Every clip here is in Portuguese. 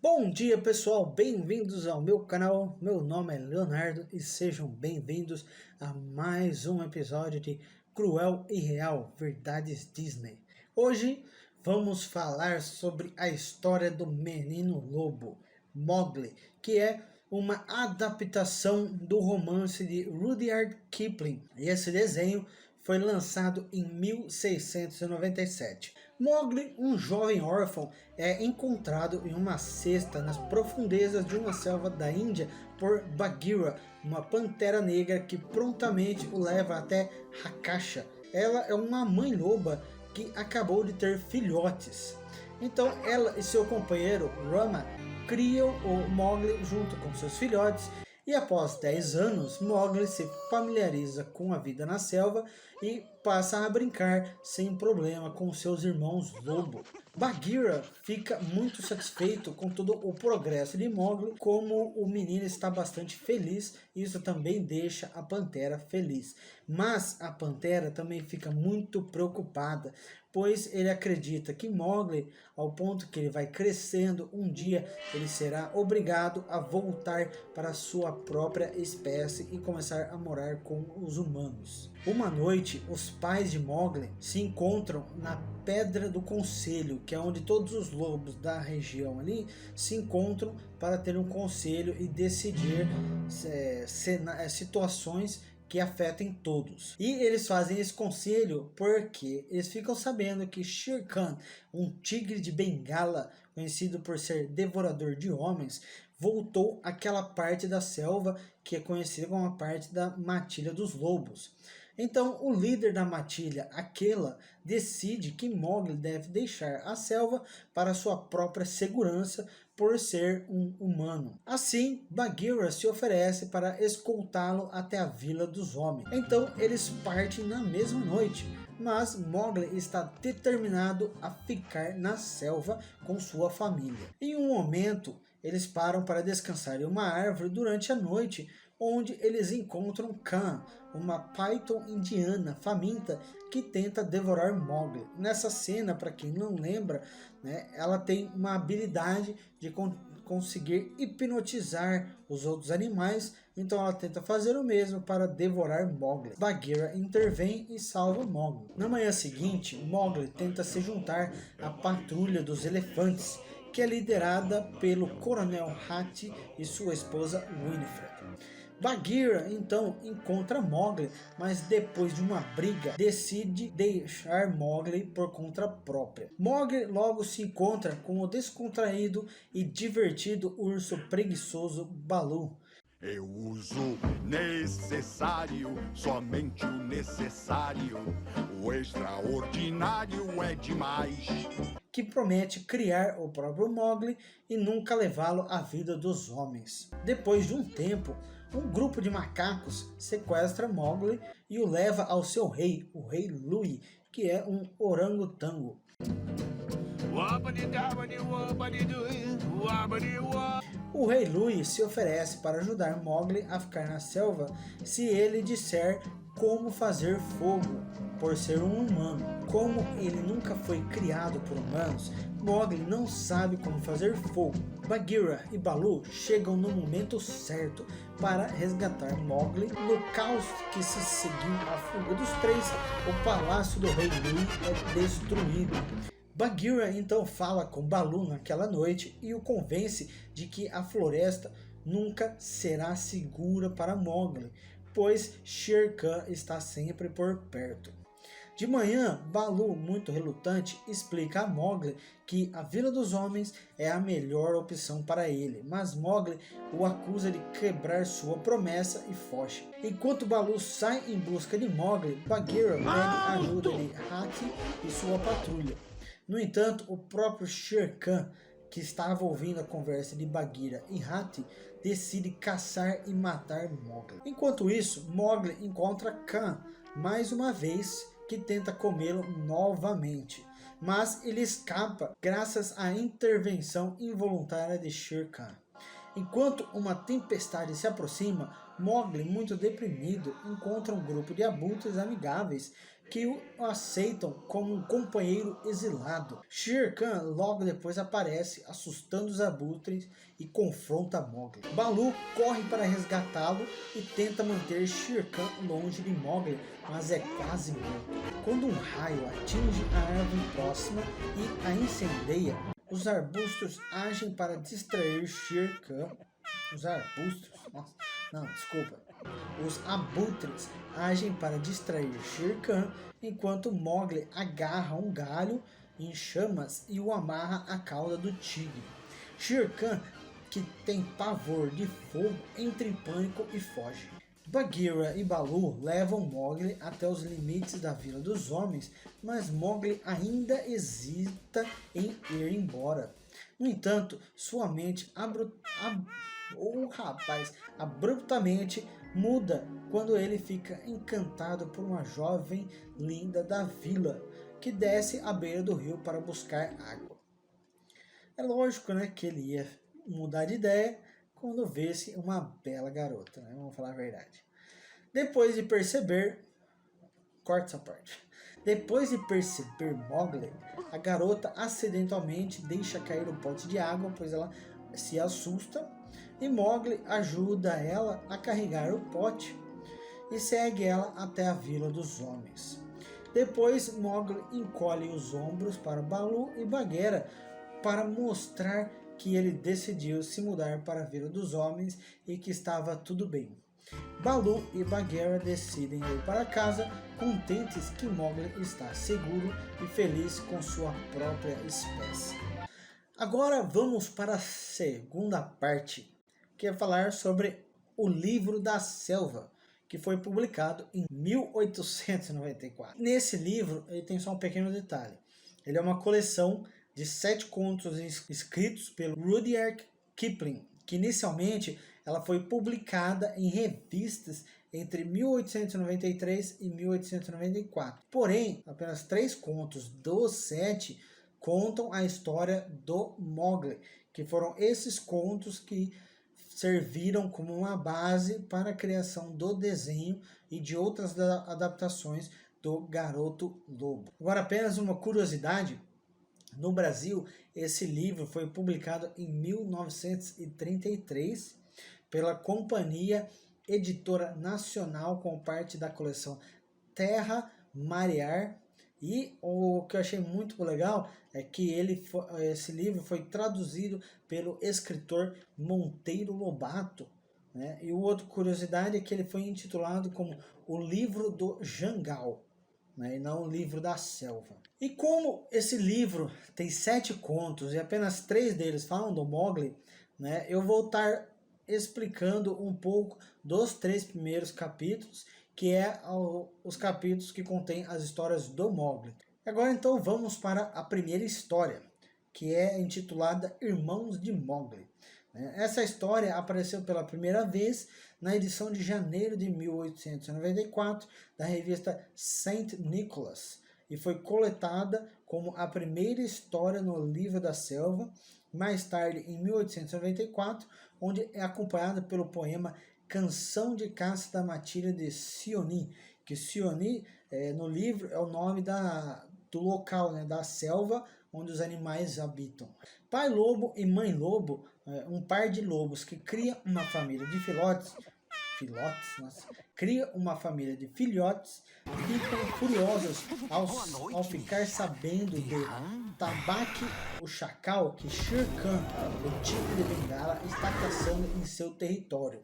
Bom dia pessoal, bem-vindos ao meu canal, meu nome é Leonardo e sejam bem-vindos a mais um episódio de Cruel e Real Verdades Disney. Hoje vamos falar sobre a história do Menino Lobo, Mowgli, que é uma adaptação do romance de Rudyard Kipling, e esse desenho foi lançado em 1697. Mowgli, um jovem órfão, é encontrado em uma cesta nas profundezas de uma selva da Índia por Bagheera, uma pantera negra que prontamente o leva até Rakasha. Ela é uma mãe loba que acabou de ter filhotes. Então ela e seu companheiro Rama criam o Mowgli junto com seus filhotes. E após 10 anos, Mowgli se familiariza com a vida na selva e passa a brincar sem problema com seus irmãos lobo. Bagheera fica muito satisfeito com todo o progresso de Mowgli. Como o menino está bastante feliz, isso também deixa a pantera feliz. Mas a pantera também fica muito preocupada, pois ele acredita que Mowgli, ao ponto que ele vai crescendo, um dia ele será obrigado a voltar para sua própria espécie e começar a morar com os humanos. Uma noite, os pais de Mowgli se encontram na Pedra do Conselho, que é onde todos os lobos da região ali se encontram para ter um conselho e decidir situações que afetem todos. E eles fazem esse conselho porque eles ficam sabendo que Shere Khan, um tigre de Bengala, conhecido por ser devorador de homens, voltou àquela parte da selva que é conhecida como a parte da matilha dos lobos. Então o líder da matilha, Akela, decide que Mowgli deve deixar a selva para sua própria segurança por ser um humano. Assim, Bagheera se oferece para escoltá-lo até a Vila dos Homens. Então eles partem na mesma noite, mas Mowgli está determinado a ficar na selva com sua família. Em um momento, eles param para descansar em uma árvore durante a noite, onde eles encontram Khan, uma python indiana faminta que tenta devorar Mowgli. Nessa cena, para quem não lembra, né, ela tem uma habilidade de conseguir hipnotizar os outros animais, então ela tenta fazer o mesmo para devorar Mowgli. Bagheera intervém e salva Mowgli. Na manhã seguinte, Mowgli tenta se juntar à patrulha dos elefantes, que é liderada pelo Coronel Hati e sua esposa Winifred. Bagheera então encontra Mowgli, mas depois de uma briga decide deixar Mowgli por conta própria. Mowgli logo se encontra com o descontraído e divertido urso preguiçoso Baloo. Eu uso necessário, somente o necessário. O extraordinário é demais. Que promete criar o próprio Mowgli e nunca levá-lo à vida dos homens. Depois de um tempo, um grupo de macacos sequestra Mowgli e o leva ao seu rei, o rei Lui, que é um orangotango. O rei Lui se oferece para ajudar Mowgli a ficar na selva se ele disser como fazer fogo, por ser um humano. Como ele nunca foi criado por humanos, Mowgli não sabe como fazer fogo. Bagheera e Baloo chegam no momento certo para resgatar Mowgli. No caos que se seguiu à fuga dos três, o palácio do rei Lui é destruído. Bagheera então fala com Baloo naquela noite e o convence de que a floresta nunca será segura para Mowgli, pois Shere Khan está sempre por perto. De manhã, Baloo, muito relutante, explica a Mowgli que a Vila dos Homens é a melhor opção para ele, mas Mowgli o acusa de quebrar sua promessa e foge. Enquanto Baloo sai em busca de Mowgli, Bagheera pede a ajuda de Hati e sua patrulha. No entanto, o próprio Shere Khan, que estava ouvindo a conversa de Bagheera e Hati, decide caçar e matar Mowgli. Enquanto isso, Mowgli encontra Khan mais uma vez, que tenta comê-lo novamente, mas ele escapa graças à intervenção involuntária de Shere Khan. Enquanto uma tempestade se aproxima, Mowgli, muito deprimido, encontra um grupo de abutres amigáveis que o aceitam como um companheiro exilado. Shere Khan logo depois aparece, assustando os abutres e confronta Mowgli. Baloo corre para resgatá-lo e tenta manter Shere Khan longe de Mowgli, mas é quase morto. Quando um raio atinge a árvore próxima e a incendeia, os arbustos agem para distrair Shere Khan. Os arbustos? Nossa, não, desculpa. Os abutres agem para distrair Shere Khan, enquanto Mowgli agarra um galho em chamas e o amarra à cauda do tigre. Shere Khan, que tem pavor de fogo, entra em pânico e foge. Bagheera e Baloo levam Mowgli até os limites da Vila dos Homens, mas Mowgli ainda hesita em ir embora. No entanto, sua mente abruptamente muda quando ele fica encantado por uma jovem linda da vila, que desce à beira do rio para buscar água. É lógico, né, que ele ia mudar de ideia quando visse uma bela garota, né? Vamos falar a verdade. Depois de perceber... Corta essa parte. Depois de perceber Mowgli, a garota acidentalmente deixa cair um pote de água, pois ela se assusta, e Mowgli ajuda ela a carregar o pote e segue ela até a Vila dos Homens. Depois, Mowgli encolhe os ombros para Baloo e Bagheera para mostrar que ele decidiu se mudar para a Vila dos Homens e que estava tudo bem. Baloo e Bagheera decidem ir para casa, contentes que Mowgli está seguro e feliz com sua própria espécie. Agora vamos para a segunda parte, que é falar sobre o Livro da Selva, que foi publicado em 1894. Nesse livro, ele tem só um pequeno detalhe. Ele é uma coleção de 7 contos escritos pelo Rudyard Kipling, que inicialmente ela foi publicada em revistas entre 1893 e 1894. Porém, apenas 3 contos dos 7 contam a história do Mowgli, que foram esses contos que serviram como uma base para a criação do desenho e de outras adaptações do Garoto Lobo. Agora, apenas uma curiosidade: no Brasil, esse livro foi publicado em 1933 pela Companhia Editora Nacional, com parte da coleção Terra Marear. E o que eu achei muito legal é que esse livro foi traduzido pelo escritor Monteiro Lobato, né? E outra curiosidade é que ele foi intitulado como O Livro do Jangal, né? E não O Livro da Selva. E como esse livro tem 7 contos e apenas 3 deles falam do Mowgli, né? Eu vou estar explicando um pouco dos 3 primeiros capítulos, que é os capítulos que contêm as histórias do Mowgli. Agora então vamos para a primeira história, que é intitulada Irmãos de Mowgli. Essa história apareceu pela primeira vez na edição de janeiro de 1894 da revista St. Nicholas e foi coletada como a primeira história no Livro da Selva, mais tarde em 1894, onde é acompanhada pelo poema Canção de Caça da Matilha de Seoni, que Seoni no livro é o nome do local, né, da selva onde os animais habitam. Pai lobo e mãe lobo, um par de lobos que cria uma família de cria uma família de filhotes, ficam furiosos ao ficar sabendo de Tabaqui, o chacal, que Shere Khan, o tigre de Bengala, está caçando em seu território,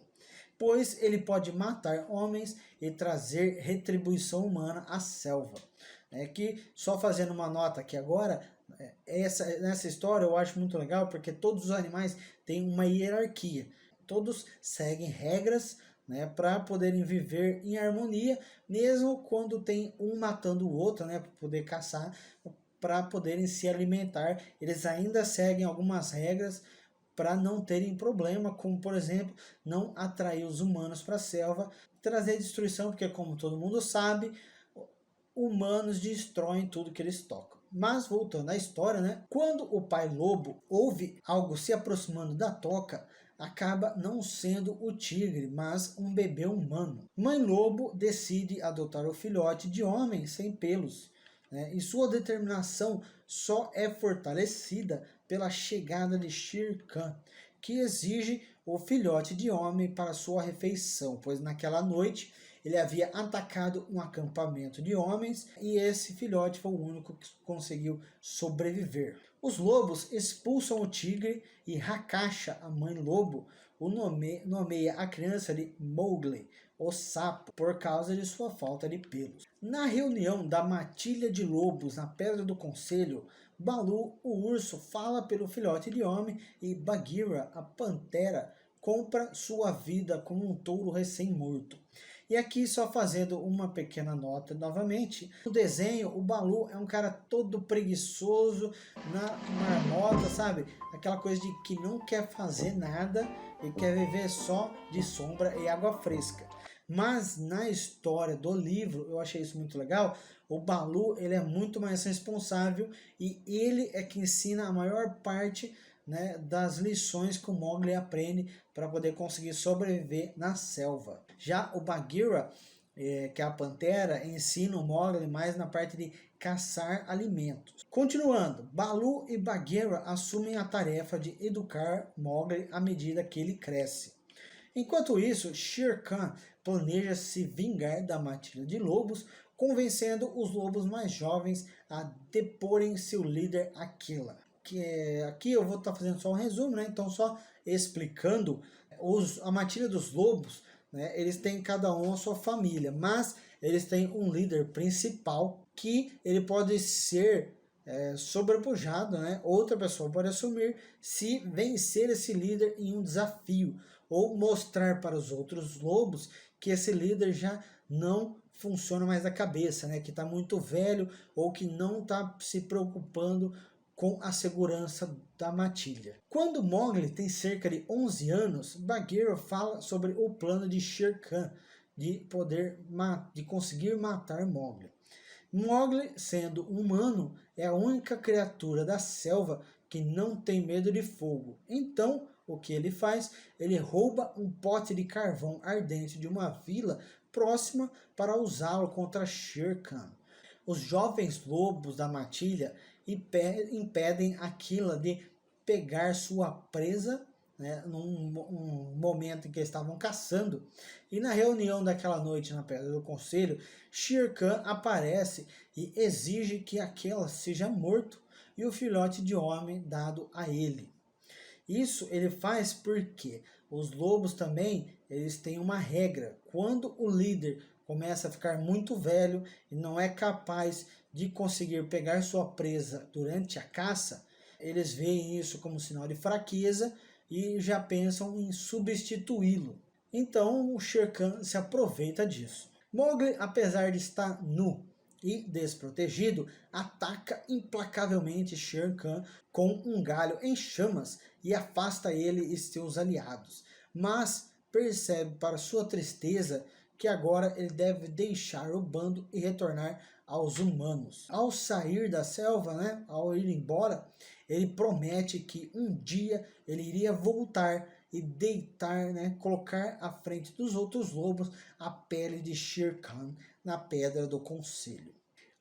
pois ele pode matar homens e trazer retribuição humana à selva. Que só fazendo uma nota aqui agora, nessa história eu acho muito legal porque todos os animais têm uma hierarquia, todos seguem regras, né, para poderem viver em harmonia, mesmo quando tem um matando o outro, né, para poder caçar, para poderem se alimentar, eles ainda seguem algumas regras para não terem problema, como por exemplo, não atrair os humanos para a selva, trazer destruição, porque como todo mundo sabe, humanos destroem tudo que eles tocam. Mas voltando à história, né? Quando o pai lobo ouve algo se aproximando da toca, acaba não sendo o tigre, mas um bebê humano. Mãe lobo decide adotar o filhote de homem sem pelos, né? E sua determinação só é fortalecida pela chegada de Shere Khan, que exige o filhote de homem para sua refeição, pois naquela noite ele havia atacado um acampamento de homens e esse filhote foi o único que conseguiu sobreviver. Os lobos expulsam o tigre e Rakasha, a mãe lobo, nomeia a criança de Mowgli, o sapo, por causa de sua falta de pelos. Na reunião da matilha de lobos na Pedra do Conselho, Baloo, o urso, fala pelo filhote de homem e Bagheera, a pantera, compra sua vida como um touro recém-morto. E aqui só fazendo uma pequena nota novamente, no desenho o Baloo é um cara todo preguiçoso, na marmota, sabe? Aquela coisa de que não quer fazer nada e quer viver só de sombra e água fresca. Mas na história do livro, eu achei isso muito legal, o Baloo ele é muito mais responsável e ele é que ensina a maior parte, né, das lições que o Mowgli aprende para poder conseguir sobreviver na selva. Já o Bagheera, que é a pantera, ensina o Mowgli mais na parte de caçar alimentos. Continuando, Baloo e Bagheera assumem a tarefa de educar Mowgli à medida que ele cresce. Enquanto isso, Shere Khan planeja se vingar da matilha de lobos, convencendo os lobos mais jovens a deporem seu líder Akela. Aqui eu vou estar fazendo só um resumo, né? Então só explicando, a matilha dos lobos, né? Eles têm cada um a sua família, mas eles têm um líder principal que ele pode ser sobrepujado, né? Outra pessoa pode assumir se vencer esse líder em um desafio ou mostrar para os outros lobos que esse líder já não funciona mais da cabeça, né? Que está muito velho ou que não está se preocupando com a segurança da matilha. Quando Mowgli tem cerca de 11 anos, Bagheera fala sobre o plano de Shere Khan de conseguir matar Mowgli. Mowgli, sendo humano, é a única criatura da selva que não tem medo de fogo. Então, o que ele faz? Ele rouba um pote de carvão ardente de uma vila próxima para usá-lo contra Shere Khan. Os jovens lobos da matilha impedem Akela de pegar sua presa, né, num momento em que estavam caçando. E na reunião daquela noite na Pedra do Conselho, Shere Khan aparece e exige que Akela seja morto e o filhote de homem dado a ele. Isso ele faz porque os lobos também eles têm uma regra. Quando o líder começa a ficar muito velho e não é capaz de conseguir pegar sua presa durante a caça, eles veem isso como sinal de fraqueza e já pensam em substituí-lo. Então o Shere Khan se aproveita disso. Mowgli, apesar de estar nu e desprotegido, ataca implacavelmente Shere Khan com um galho em chamas e afasta ele e seus aliados. Mas percebe para sua tristeza que agora ele deve deixar o bando e retornar aos humanos. Ao sair da selva, né, ao ir embora, ele promete que um dia ele iria voltar e deitar, né, colocar à frente dos outros lobos a pele de Shere Khan na Pedra do Conselho.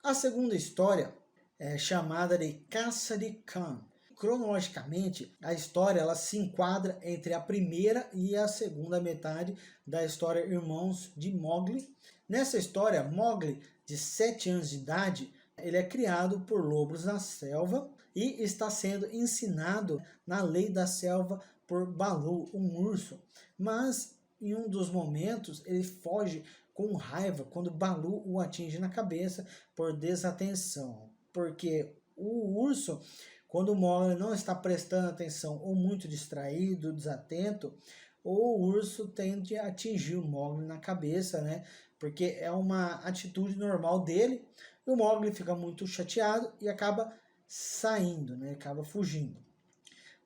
A segunda história é chamada de Caça de Khan. Cronologicamente, a história ela se enquadra entre a primeira e a segunda metade da história Irmãos de Mowgli. Nessa história, Mowgli, de 7 anos de idade, ele é criado por lobos na selva e está sendo ensinado na lei da selva por Baloo, um urso. Mas em um dos momentos ele foge com raiva quando Baloo o atinge na cabeça por desatenção. Porque o urso, quando o Mowgli não está prestando atenção ou muito distraído, desatento, o urso tende a atingir o Mowgli na cabeça, né? Porque é uma atitude normal dele. E o Mowgli fica muito chateado e acaba saindo, né? Acaba fugindo.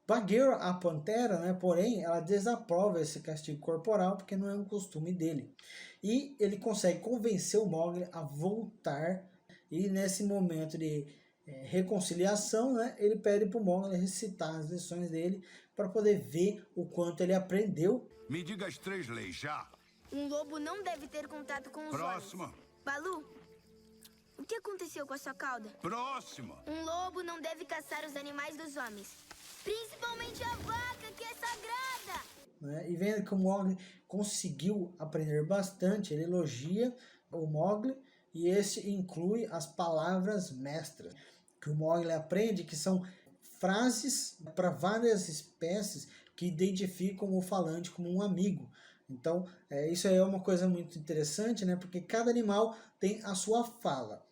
Bagheera, a pantera, né? Porém, ela desaprova esse castigo corporal porque não é um costume dele. E ele consegue convencer o Mowgli a voltar. E nesse momento de reconciliação, né, ele pede para o Mowgli recitar as lições dele para poder ver o quanto ele aprendeu. Me diga as 3 leis já. Um lobo não deve ter contato com os Próximo. homens. Balu, o que aconteceu com a sua cauda? Próximo. Um lobo não deve caçar os animais dos homens. Principalmente a vaca, que é sagrada! Né? E vendo que o Mowgli conseguiu aprender bastante, ele elogia o Mowgli, e esse inclui as palavras mestras, que o Mowgli aprende, que são frases para várias espécies que identificam o falante como um amigo. Então, isso aí é uma coisa muito interessante, né? Porque cada animal tem a sua fala.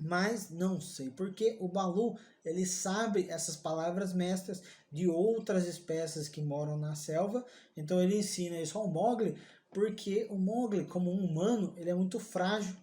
Mas não sei porque o Balu, ele sabe essas palavras mestras de outras espécies que moram na selva. Então ele ensina isso ao Mowgli, porque o Mowgli, como um humano, ele é muito frágil.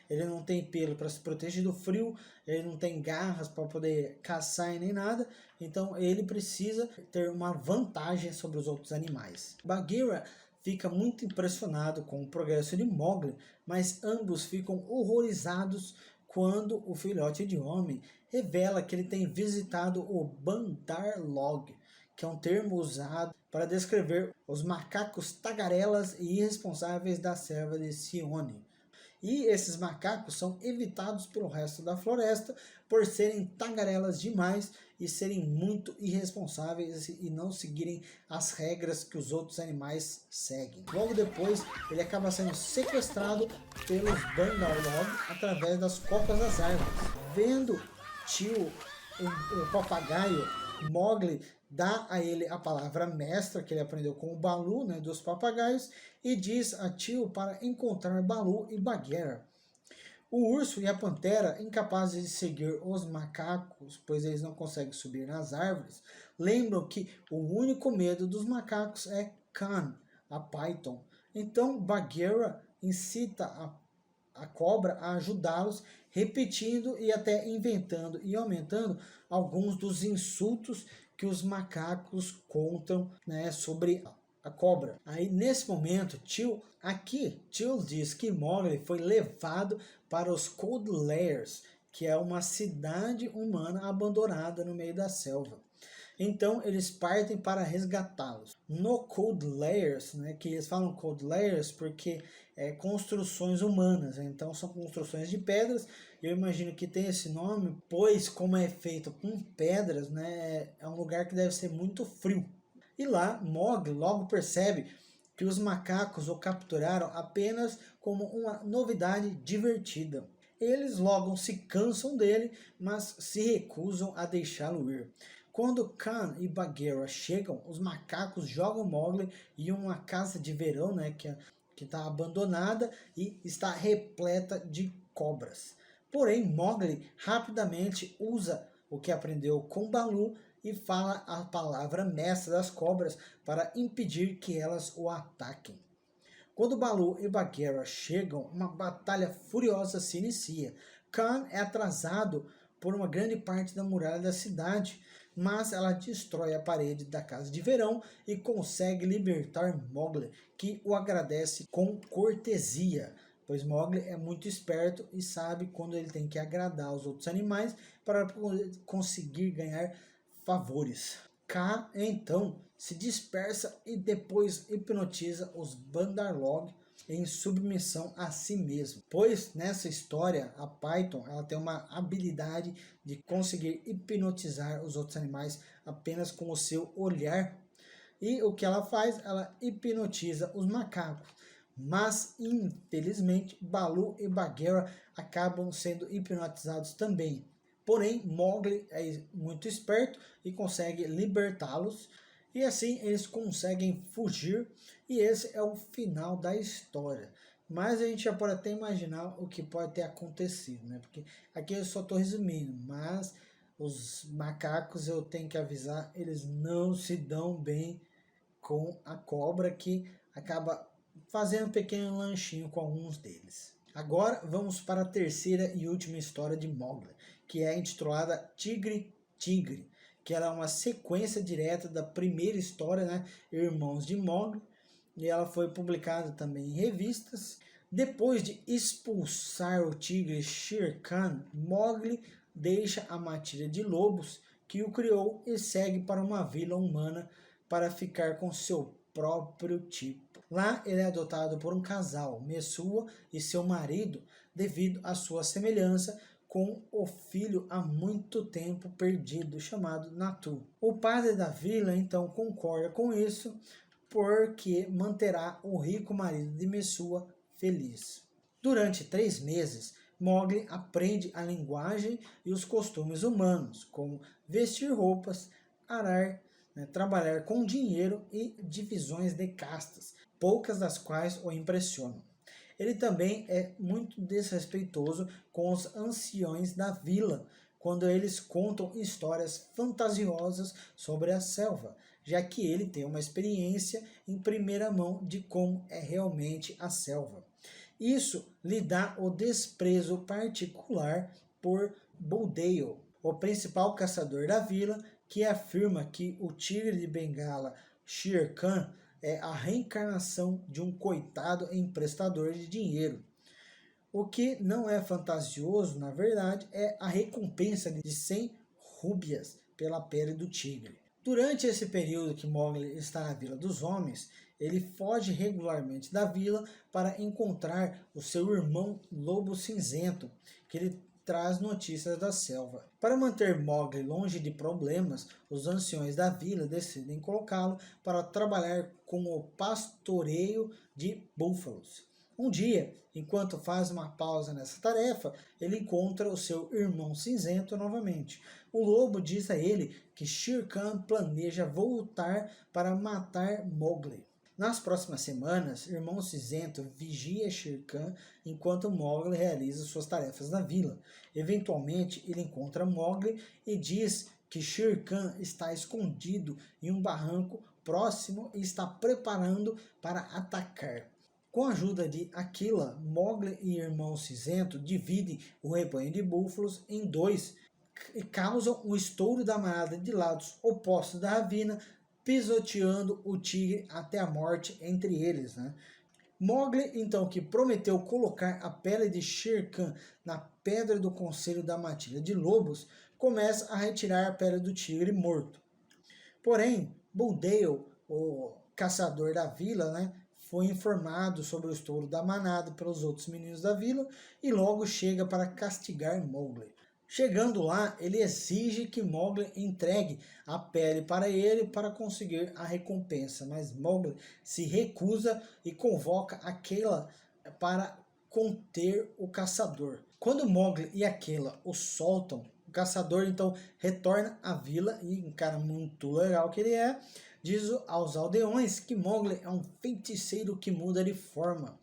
Ele não tem pelo para se proteger do frio, ele não tem garras para poder caçar e nem nada. Então ele precisa ter uma vantagem sobre os outros animais. Bagheera fica muito impressionado com o progresso de Mowgli, mas ambos ficam horrorizados quando o filhote de homem revela que ele tem visitado o Bandar Log, que é um termo usado para descrever os macacos tagarelas e irresponsáveis da selva de Sione. E esses macacos são evitados pelo resto da floresta por serem tagarelas demais e serem muito irresponsáveis e não seguirem as regras que os outros animais seguem. Logo depois, ele acaba sendo sequestrado pelos Bandar Log através das copas das árvores. Vendo tio, o papagaio, Mowgli dá a ele a palavra mestra que ele aprendeu com o Balu, né, dos papagaios, e diz a tio para encontrar Balu e Bagheera. O urso e a pantera, incapazes de seguir os macacos, pois eles não conseguem subir nas árvores, lembram que o único medo dos macacos é Khan, a Python. Então Bagheera incita a cobra a ajudá-los, repetindo e até inventando e aumentando alguns dos insultos que os macacos contam, né, sobre a cobra. Aí nesse momento, tio diz que Mowgli foi levado para os Cold Lairs, que é uma cidade humana abandonada no meio da selva. Então eles partem para resgatá-los. No Cold Lairs, né, que eles falam Cold Lairs porque construções humanas, então são construções de pedras. Eu imagino que tem esse nome, pois como é feito com pedras, né, é um lugar que deve ser muito frio. E lá, Mowgli logo percebe que os macacos o capturaram apenas como uma novidade divertida. Eles logo se cansam dele, mas se recusam a deixá-lo ir. Quando Khan e Bagheera chegam, os macacos jogam Mowgli em uma casa de verão, né, que está abandonada e está repleta de cobras. Porém, Mowgli rapidamente usa o que aprendeu com Balu e fala a palavra mestra das cobras para impedir que elas o ataquem. Quando Balu e Bagheera chegam, uma batalha furiosa se inicia. Khan é atrasado por uma grande parte da muralha da cidade, mas ela destrói a parede da casa de verão e consegue libertar Mowgli, que o agradece com cortesia, pois Mowgli é muito esperto e sabe quando ele tem que agradar os outros animais para conseguir ganhar favores. K então se dispersa e depois hipnotiza os Bandar Log em submissão a si mesmo. Pois nessa história a Python ela tem uma habilidade de conseguir hipnotizar os outros animais apenas com o seu olhar. E o que ela faz? Ela hipnotiza os macacos. Mas infelizmente Balu e Bagheera acabam sendo hipnotizados também. Porém, Mowgli é muito esperto e consegue libertá-los. E assim eles conseguem fugir. E esse é o final da história. Mas a gente já pode até imaginar o que pode ter acontecido, né? Porque aqui eu só estou resumindo. Mas os macacos, eu tenho que avisar, eles não se dão bem com a cobra, que acaba fazendo um pequeno lanchinho com alguns deles. Agora vamos para a terceira e última história de Mowgli, que é intitulada Tigre Tigre, que ela é uma sequência direta da primeira história, né, Irmãos de Mowgli, e ela foi publicada também em revistas. Depois de expulsar o tigre Shere Khan, Mowgli deixa a matilha de lobos que o criou e segue para uma vila humana para ficar com seu próprio tipo. Lá ele é adotado por um casal, Mesua e seu marido, devido à sua semelhança com o filho há muito tempo perdido, chamado Natu. O padre da vila então concorda com isso, porque manterá o rico marido de Mesua feliz. Durante 3 meses, Mowgli aprende a linguagem e os costumes humanos, como vestir roupas, arar, trabalhar com dinheiro e divisões de castas, poucas das quais o impressionam. Ele também é muito desrespeitoso com os anciões da vila, quando eles contam histórias fantasiosas sobre a selva, já que ele tem uma experiência em primeira mão de como é realmente a selva. Isso lhe dá o desprezo particular por Buldeo, o principal caçador da vila, que afirma que o tigre de Bengala, Shere Khan, é a reencarnação de um coitado emprestador de dinheiro. O que não é fantasioso, na verdade, é a recompensa de 100 rúbias pela pele do tigre. Durante esse período que Mowgli está na Vila dos Homens, ele foge regularmente da vila para encontrar o seu irmão Lobo Cinzento, que ele traz notícias da selva. Para manter Mowgli longe de problemas, os anciões da vila decidem colocá-lo para trabalhar com o pastoreio de búfalos. Um dia, enquanto faz uma pausa nessa tarefa, ele encontra o seu irmão cinzento novamente. O lobo diz a ele que Shere Khan planeja voltar para matar Mowgli. Nas próximas semanas, o irmão cinzento vigia Shere Khan enquanto Mowgli realiza suas tarefas na vila. Eventualmente, ele encontra Mowgli e diz que Shere Khan está escondido em um barranco próximo e está preparando para atacar. Com a ajuda de Aquila, Mowgli e irmão cinzento dividem o rebanho de búfalos em 2 e causam o estouro da manada de lados opostos da ravina, pisoteando o tigre até a morte entre eles. Mowgli, então, que prometeu colocar a pele de Shere Khan na pedra do conselho da matilha de lobos, começa a retirar a pele do tigre morto. Porém, Buldeo, o caçador da vila, foi informado sobre o estouro da manada pelos outros meninos da vila e logo chega para castigar Mowgli. Chegando lá, ele exige que Mowgli entregue a pele para ele para conseguir a recompensa, mas Mowgli se recusa e convoca Aquela para conter o caçador. Quando Mowgli e Aquela o soltam, o caçador então retorna à vila e, um cara muito legal que ele é, diz aos aldeões que Mowgli é um feiticeiro que muda de forma,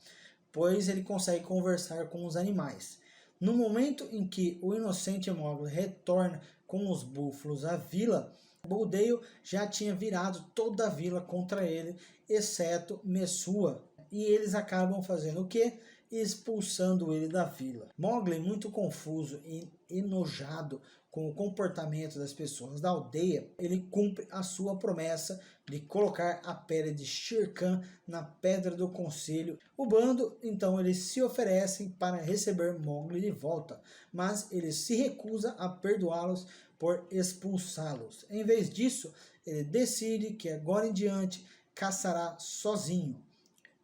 pois ele consegue conversar com os animais. No momento em que o inocente Mowgli retorna com os búfalos à vila, Buldeo já tinha virado toda a vila contra ele, exceto Mesua, e eles acabam fazendo o quê? Expulsando ele da vila. Mowgli, muito confuso e enojado com o comportamento das pessoas da aldeia, ele cumpre a sua promessa de colocar a pele de Shere Khan na pedra do conselho. O bando, então, eles se oferecem para receber Mowgli de volta, mas ele se recusa a perdoá-los por expulsá-los. Em vez disso, ele decide que agora em diante caçará sozinho.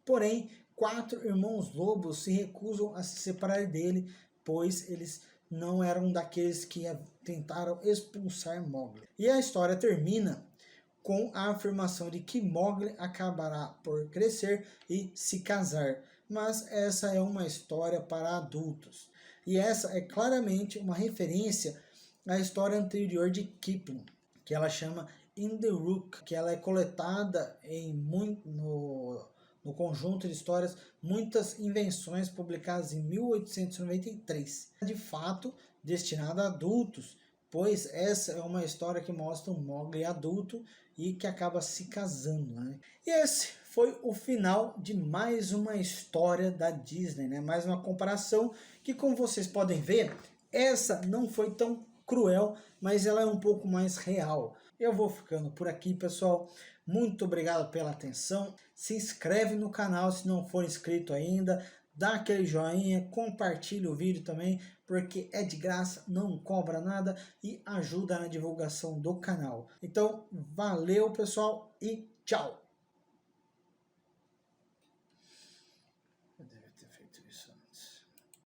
Porém, 4 irmãos lobos se recusam a se separar dele, pois eles não eram daqueles que tentaram expulsar Mowgli. E a história termina com a afirmação de que Mowgli acabará por crescer e se casar. Mas essa é uma história para adultos. E essa é claramente uma referência à história anterior de Kipling, que ela chama In the Rook, que ela é coletada no conjunto de histórias Muitas Invenções, publicadas em 1893. De fato, destinada a adultos, pois essa é uma história que mostra um Mowgli adulto e que acaba se casando. E esse foi o final de mais uma história da Disney, mais uma comparação que, como vocês podem ver, essa não foi tão cruel, mas ela é um pouco mais real. Eu vou ficando por aqui, pessoal. Muito obrigado pela atenção. Se inscreve no canal se não for inscrito ainda. Dá aquele joinha, compartilha o vídeo também porque é de graça, não cobra nada e ajuda na divulgação do canal. Então, valeu pessoal e tchau!